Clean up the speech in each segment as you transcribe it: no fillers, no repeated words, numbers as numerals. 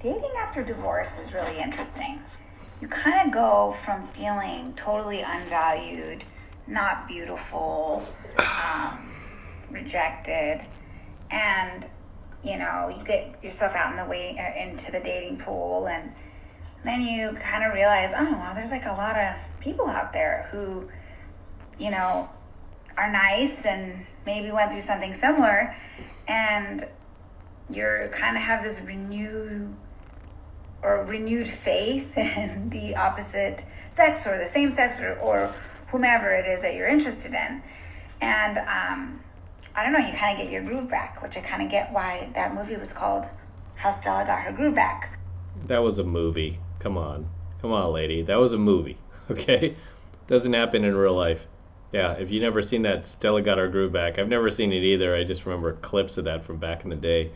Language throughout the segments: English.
Dating after divorce is really interesting. You kind of go from feeling totally unvalued, not beautiful, um, rejected, and you get yourself out in the way into the dating pool, and then you kind of realize, oh, well, there's like a lot of people out there who, you know, are nice and maybe went through something similar, and you're kind of have this renewed faith in the opposite sex or the same sex, or whomever it is that you're interested in. And I don't know, you kind of get your groove back, which I kind of get why that movie was called How Stella Got Her Groove Back. That was a movie. Come on. Come on, lady. That was a movie. Okay? Doesn't happen in real life. Yeah, if you never seen that Stella Got Her Groove Back, I've never seen it either. I just remember clips of that from back in the day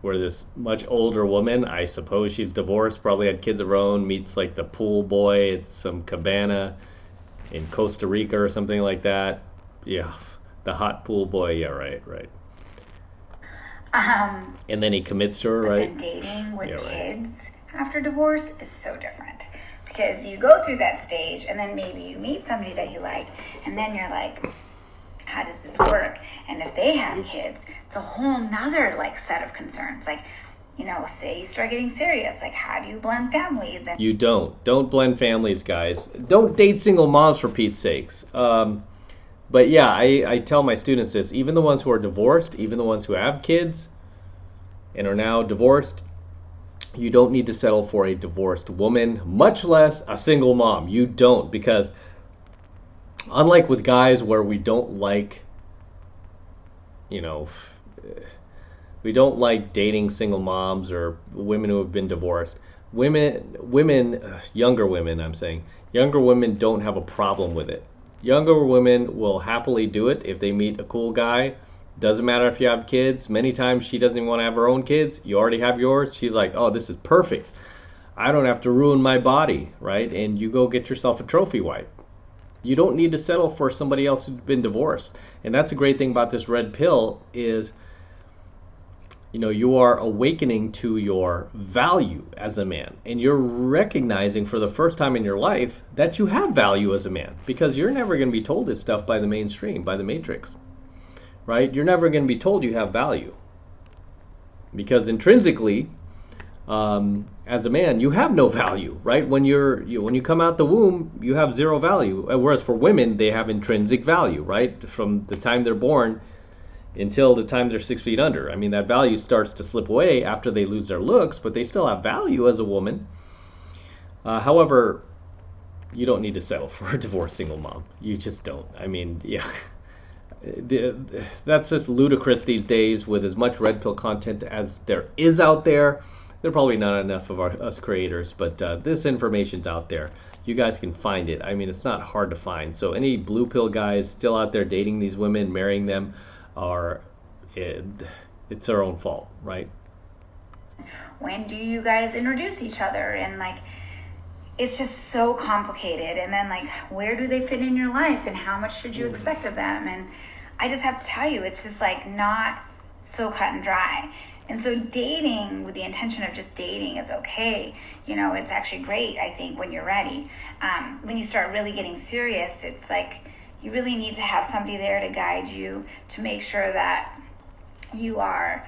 where this much older woman, I suppose she's divorced, probably had kids of her own, meets like the pool boy. It's some cabana in Costa Rica or something like that. Yeah, the hot pool boy. Yeah, right, right. And then he commits to her, But right? then dating with Yeah, right. kids after divorce is so different. Because you go through that stage and then maybe you meet somebody that you like, and then you're like, how does this work? And if they have kids, it's a whole nother like set of concerns. Like, say you start getting serious, like how do you blend families? And You don't. Don't blend families, guys. Don't date single moms for Pete's sakes. But yeah, I tell my students this. Even the ones who are divorced, even the ones who have kids and are now divorced, you don't need to settle for a divorced woman, much less a single mom. You don't, because unlike with guys where we don't like, you know, we don't like dating single moms or women who have been divorced. Younger women, I'm saying, younger women don't have a problem with it. Younger women will happily do it if they meet a cool guy. Doesn't matter if you have kids. Many times she doesn't even want to have her own kids. You already have yours. She's like, oh, this is perfect. I don't have to ruin my body, right? And you go get yourself a trophy wife. You don't need to settle for somebody else who's been divorced. And that's a great thing about this red pill is, you are awakening to your value as a man, and you're recognizing for the first time in your life that you have value as a man, because you're never going to be told this stuff by the mainstream, by the matrix, right? You're never going to be told you have value, because intrinsically, as a man, you have no value, right? When when you come out the womb, you have zero value. Whereas for women, they have intrinsic value, right? From the time they're born until the time they're 6 feet under. I mean, that value starts to slip away after they lose their looks, but they still have value as a woman. However, you don't need to settle for a divorced single mom. You just don't. I mean, yeah. That's just ludicrous these days with as much red pill content as there is out there. There are probably not enough of us creators, but this information's out there. You guys can find it. I mean, it's not hard to find. So any blue pill guys still out there dating these women, marrying them, it's their own fault, right? when do you guys introduce each other? And like, it's just so complicated. And then like, where do they fit in your life, and how much should you expect of them? And I just have to tell you, it's just like not so cut and dry. And so dating with the intention of just dating is okay. It's actually great, I think, when you're ready. When you start really getting serious, it's like you really need to have somebody there to guide you, to make sure that you are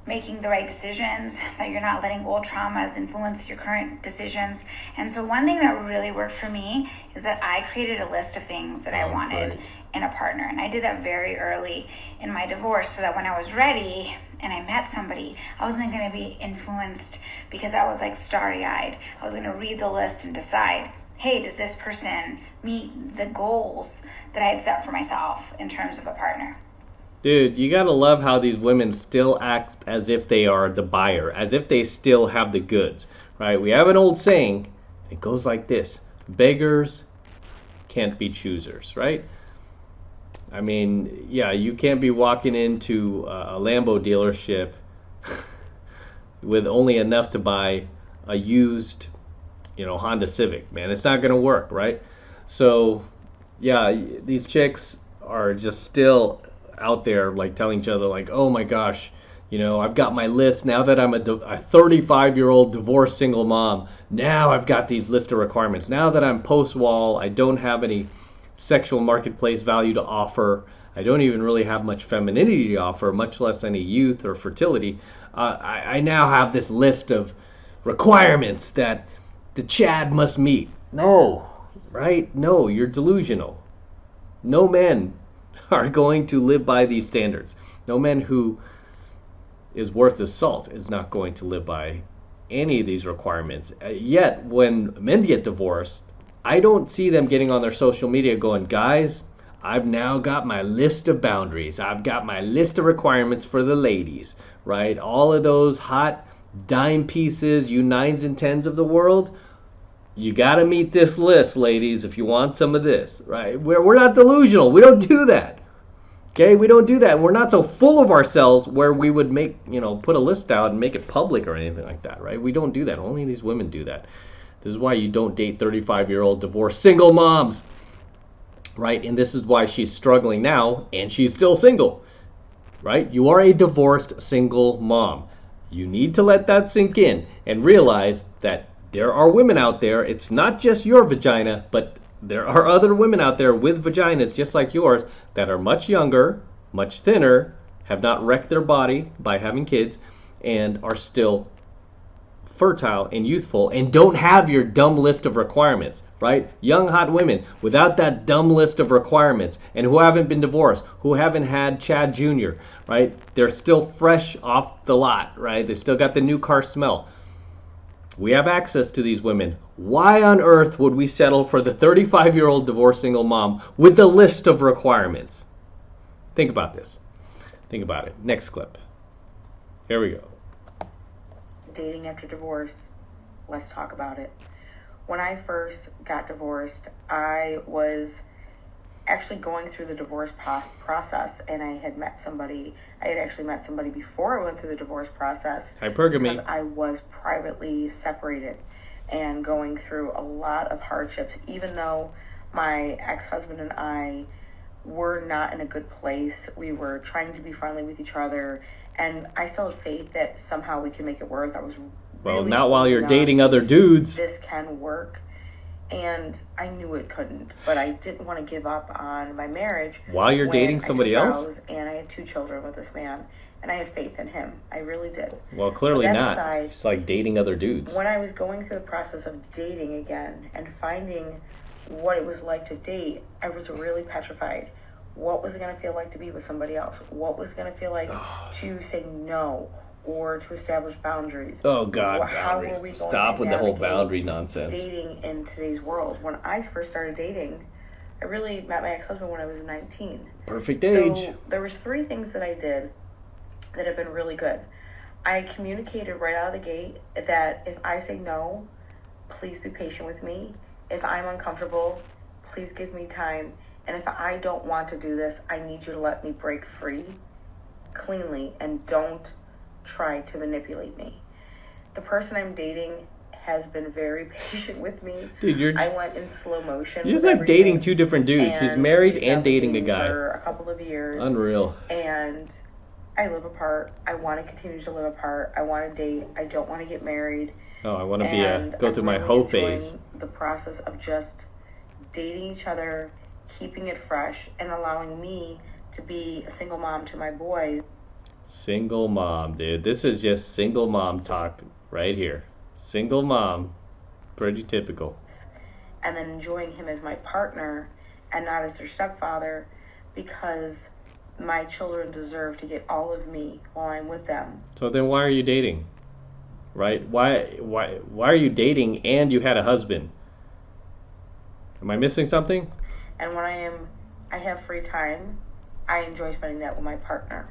making the right decisions, that you're not letting old traumas influence your current decisions. And so one thing that really worked for me is that I created a list of things that I wanted Right. in a partner. And I did that very early in my divorce, so that when I was ready and I met somebody, I wasn't going to be influenced because I was like starry-eyed. I was going to read the list and decide, hey, does this person meet the goals that I had set for myself in terms of a partner? Dude, you gotta love how these women still act as if they are the buyer, as if they still have the goods, right? We have an old saying, it goes like this: beggars can't be choosers, right? I mean, yeah, you can't be walking into a Lambo dealership with only enough to buy a used, Honda Civic, man. It's not gonna work, right? So, yeah, these chicks are just still out there like telling each other like, oh my gosh, I've got my list now that I'm a 35-year-old divorced single mom. Now I've got these list of requirements. Now that I'm post-wall, I don't have any sexual marketplace value to offer. I don't even really have much femininity to offer, much less any youth or fertility. I now have this list of requirements that the Chad must meet. No, right? No, you're delusional. No men are going to live by these standards. No man who is worth his salt is not going to live by any of these requirements. Yet, when men get divorced, I don't see them getting on their social media going, guys, I've now got my list of boundaries. I've got my list of requirements for the ladies, right? All of those hot dime pieces, you nines and tens of the world, you got to meet this list, ladies, if you want some of this, right? We're not delusional. We don't do that. Okay, we don't do that. We're not so full of ourselves where we would put a list out and make it public or anything like that, right? We don't do that. Only these women do that. This is why you don't date 35-year-old divorced single moms, right? And this is why she's struggling now and she's still single, right? You are a divorced single mom. You need to let that sink in and realize that there are women out there. It's not just your vagina, but there are other women out there with vaginas just like yours that are much younger, much thinner, have not wrecked their body by having kids, and are still fertile and youthful and don't have your dumb list of requirements, right? Young, hot women without that dumb list of requirements and who haven't been divorced, who haven't had Chad Jr., right? They're still fresh off the lot, right? They still got the new car smell. We have access to these women. Why on earth would we settle for the 35-year-old divorced single mom with the list of requirements? Think about this. Think about it. Next clip. Here we go. Dating after divorce. Let's talk about it. When I first got divorced, I was actually going through the divorce process, and I had actually met somebody before I went through the divorce process. Hypergamy. Because I was privately separated and going through a lot of hardships, even though my ex-husband and I were not in a good place. We were trying to be friendly with each other, and I still had faith that somehow we could make it work. I was Well, not while you're dating other dudes. This can work. And I knew it couldn't, but I didn't want to give up on my marriage. While you're dating somebody else? And I had 2 children with this man, and I had faith in him. I really did. Well, clearly not. Aside, it's like dating other dudes. When I was going through the process of dating again and finding what it was like to date, I was really petrified. What was it going to feel like to be with somebody else? What was it going to feel like to say no or to establish boundaries? Oh, God, How boundaries. were we going Stop to with the whole navigate boundary nonsense. dating in today's world? When I first started dating, I really met my ex-husband when I was 19. Perfect age. So there was 3 things that I did that have been really good. I communicated right out of the gate that if I say no, please be patient with me. If I'm uncomfortable, please give me time. And if I don't want to do this, I need you to let me break free cleanly and don't try to manipulate me. The person I'm dating has been very patient with me. Dude, I went in slow motion. You're just like dating 2 different dudes. He's married and dating a guy. For a couple of years. Unreal. And I live apart. I want to continue to live apart. I want to date. I don't want to get married. Oh, I want to go through my hoe phase. The process of just dating each other, keeping it fresh, and allowing me to be a single mom to my boys. Single mom, dude. This is just single mom talk right here. Single mom. Pretty typical. And then enjoying him as my partner and not as their stepfather, because my children deserve to get all of me while I'm with them. So then why are you dating? Right? Why are you dating and you had a husband? Am I missing something? And when I have free time, I enjoy spending that with my partner.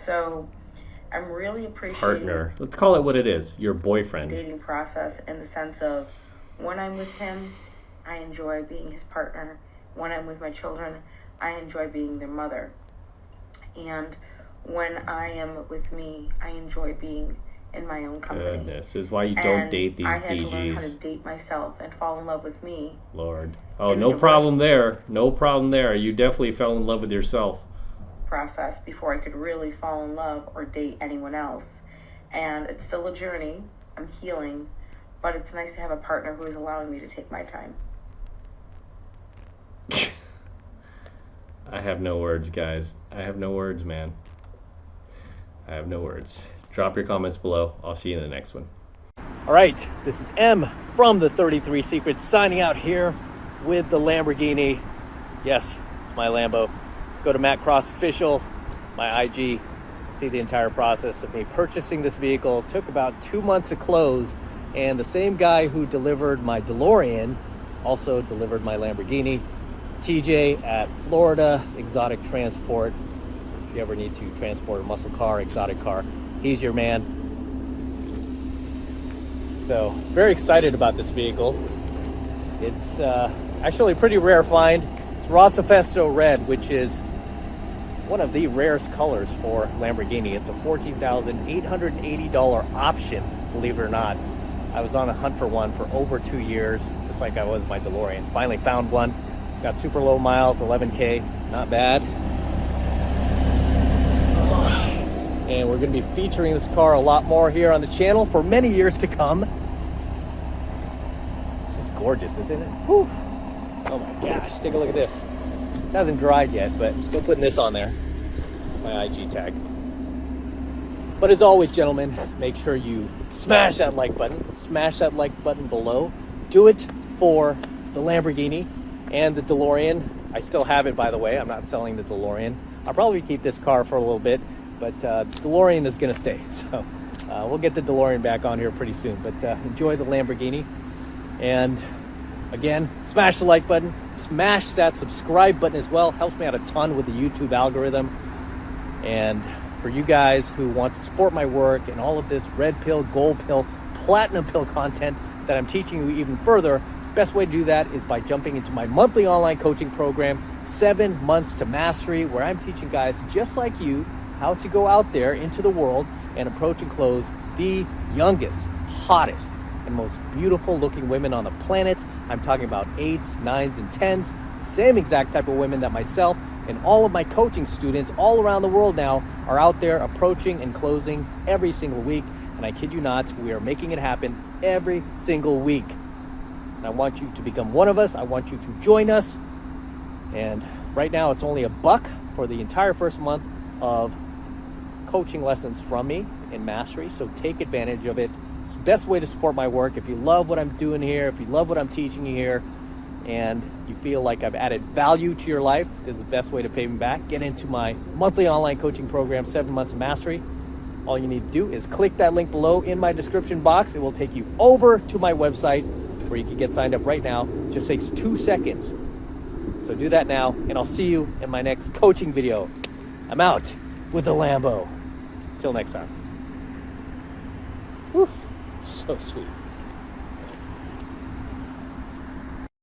So I'm really appreciating partner. Let's call it what it is. Your boyfriend. Dating process in the sense of when I'm with him, I enjoy being his partner. When I'm with my children, I enjoy being their mother. And when I am with me, I enjoy being in my own company. Goodness, this is why you don't date these DGs. I had to learn how to date myself and fall in love with me. Lord. Oh, no problem there. No problem there. You definitely fell in love with yourself. process before I could really fall in love or date anyone else. And it's still a journey. I'm healing, but it's nice to have a partner who is allowing me to take my time. I have no words, guys. I have no words, man. I have no words. Drop your comments below. I'll see you in the next one. All right, this is M from the 33 Secrets signing out here with the Lamborghini. Yes, it's my Lambo. Go to Matt Cross Official, my IG, see the entire process of me purchasing this vehicle. It took about 2 months to close, and the same guy who delivered my DeLorean also delivered my Lamborghini. TJ at Florida Exotic Transport. If you ever need to transport a muscle car, exotic car, he's your man. So very excited about this vehicle. It's actually a pretty rare find. It's Rossifesto Red, which is one of the rarest colors for Lamborghini. It's a $14,880 option, believe it or not. I was on a hunt for one for over 2 years, just like I was my DeLorean. Finally found one. It's got super low miles, 11K, not bad. And we're going to be featuring this car a lot more here on the channel for many years to come. This is gorgeous, isn't it? Whew. Oh my gosh, take a look at this. It hasn't dried yet, but I'm still putting this on there. It's my IG tag. But as always, gentlemen, make sure you smash that like button. Smash that like button below. Do it for the Lamborghini and the DeLorean. I still have it, by the way. I'm not selling the DeLorean. I'll probably keep this car for a little bit, but DeLorean is going to stay. So we'll get the DeLorean back on here pretty soon. But enjoy the Lamborghini. And again, smash the like button. Smash that subscribe button as well. Helps me out a ton with the YouTube algorithm. And for you guys who want to support my work and all of this red pill, gold pill, platinum pill content that I'm teaching you even further, best way to do that is by jumping into my monthly online coaching program, 7 Months to Mastery, where I'm teaching guys just like you how to go out there into the world and approach and close the youngest, hottest, and most beautiful looking women on the planet. I'm talking about 8s, 9s, and 10s, same exact type of women that myself and all of my coaching students all around the world now are out there approaching and closing every single week. And I kid you not, we are making it happen every single week. And I want you to become one of us. I want you to join us. And right now it's only $1 for the entire first month of coaching lessons from me in Mastery. So take advantage of it. It's the best way to support my work. If you love what I'm doing here, if you love what I'm teaching you here, and you feel like I've added value to your life, this is the best way to pay me back. Get into my monthly online coaching program, 7 Months of Mastery. All you need to do is click that link below in my description box. It will take you over to my website where you can get signed up right now. It just takes 2 seconds. So do that now, and I'll see you in my next coaching video. I'm out with the Lambo. Till next time. Whew, so sweet.